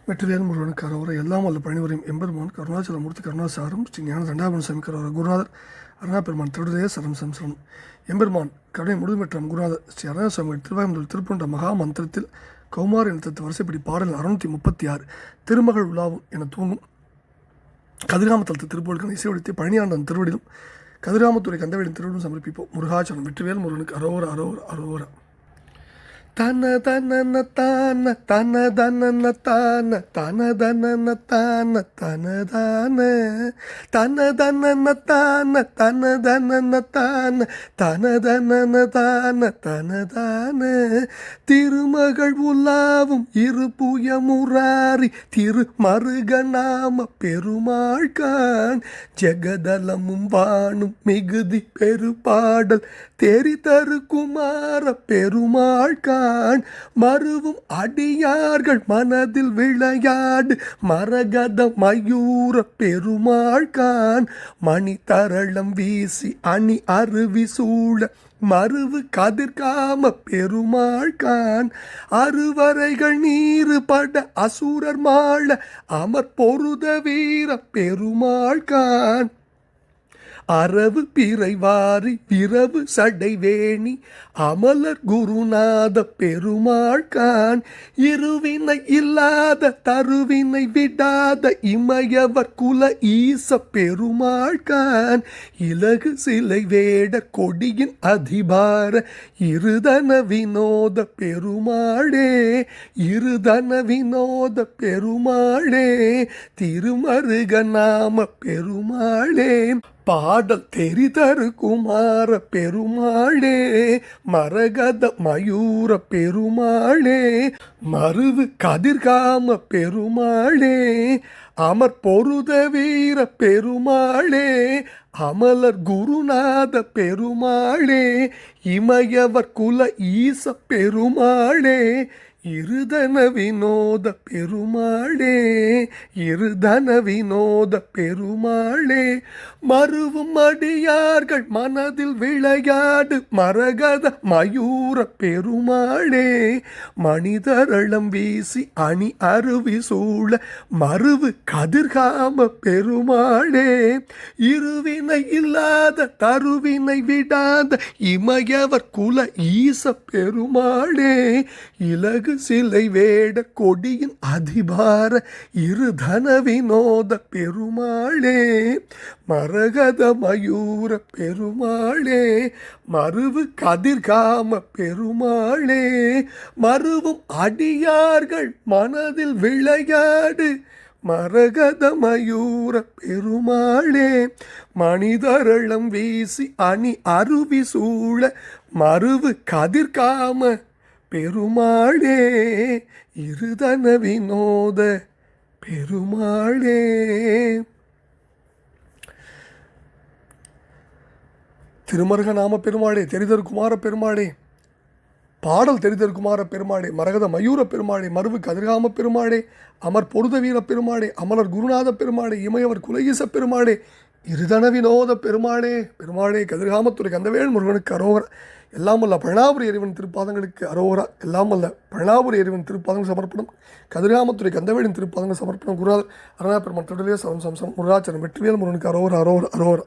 வெற்றிவேல் முருகனுக்கு அரோகரா. எல்லாம் வல்ல பழனிவரையும் எம்பெருமான் கருணாச்சலமூர்த்தி கருணாசாரம் ஸ்ரீ ஞான தண்டாபன சாமி கரோகரா. குருநாதர் அருணா பெருமான் திருடதே சரம் சம்சரம். எம்பெருமான் கருணை முழுமைற்றம் குருநாதர் ஸ்ரீ அருணாசாமி திருவாயமுதல் திருப்பூன்ற மகா மந்திரத்தில் கௌமார இனத்தத்து வரிசைப்படி பாடல் 636 திருமகள் உலாவும் என தூங்கும் கதிராமத்தலத்து திருப்போலுக்கான இசைவடித்து பழனியாண்டன் திருவடிலும் கதிராமத்துறை கந்தவேலின் திருவடியும் சமர்ப்பிப்போம். முருகாச்சலம். வெற்றிவேல் முருகனுக்கு அரோகரா அரோகரா அரோகரா. தன தன தான தன தன தான தன தன தான தன தான தன தன தான தன தன தான தன தன தான தன தான திருமகள் உலாவும் இருபுய முராரி திருமருகநாம பெருமாள்கான் ஜெகதலமும் வானும் மிகுதி பெருபாடல் தெரிதரு குமார பெருமாள்கான் மருவும் அடியார்கள் மனதில் விளையாடு மரகத மயூர பெருமாள்கான் மணி தரளம் வீசி அணி அருவி சூழ மருவு கதிர்காம பெருமாள்கான் அறுவரைகள் நீரு பட அசுரர் மாள அமர் பொருத வீர பெருமாள்கான் அரவு பிறைவாரி விரவு சடைவேணி அமலர் குருநாத பெருமாள்கான் இருவினை இல்லாத தருவினை விடாத இமயவர் குல ஈச பெருமாள்கான் இலகு சிலை வேட கொடியின் அதிபார இருதன வினோத பெருமாளே இருதன வினோத பெருமாளே திருமருக நாம பெருமாளே பாடல் தெரிதரு குமார பெருமாளே மரகத மயூர பெருமாளே மருது கதிர்காம பெருமாளே அமர் பொருத வீர பெருமாளே அமலர் குருநாத பெருமாளே இமயவர் குல ஈச பெருமாளே இருதன வினோத பெருமாளே இருதன வினோத பெருமாளே மருவும் அடியார்கள் மனதில் விளையாடு மரகத மயூர பெருமாளே மனிதரளம் வீசி அணி அருவி சூழ மருவு கதிர்காம பெருமாளே இருவினை இல்லாத தருவினை விடாத இமயவர் குல ஈச பெருமாளே இலகு சிலை வேட கொடியின் அதிபார இருதன வினோத பெருமாளே மரகத மயூர பெருமாளே மருவு கதிர்காம பெருமாளே மருவும் அடியார்கள் மனதில் விளையாடு மரகத மயூர பெருமாளே மனிதரளம் வீசி அணி அருவி சூழ மருவு கதிர்காம பெருமாளே இருதன வினோத பெருமாளே. திருமருக நாம பெருமாளே தெரிதரு குமார பெருமாளே பாடல் தெரிதரு குமார பெருமாளே மரகத மயூர பெருமாளே மருவு கதிர்காம பெருமாளே அமர் பொருத வீர பெருமாளே அமலர் குருநாத பெருமாளே இமயவர் குலஈச பெருமாளே இருதன வினோத பெருமாளே பெருமாளே கதிர்காமத்துறை கந்தவேல் முருகனுக்கு அரோகரா. எல்லாம் வல்ல பழனாபுரி இறைவன் திருப்பாதங்களுக்கு அரோகரா. எல்லாம் வல்ல பழனாபுரி இறைவன் திருப்பாதங்கள் சமர்ப்பணம் கதிர்காமத்துறை கந்தவேலின் திருப்பாதங்கள் சமர்ப்பணம். குருநாதர் அருணா பெருமான் திருடலே சரம் சம்சம் முருகாச்சலம். வெற்றிவேல் முருகனுக்கு அரோகரா அரோகரா அரோகரா.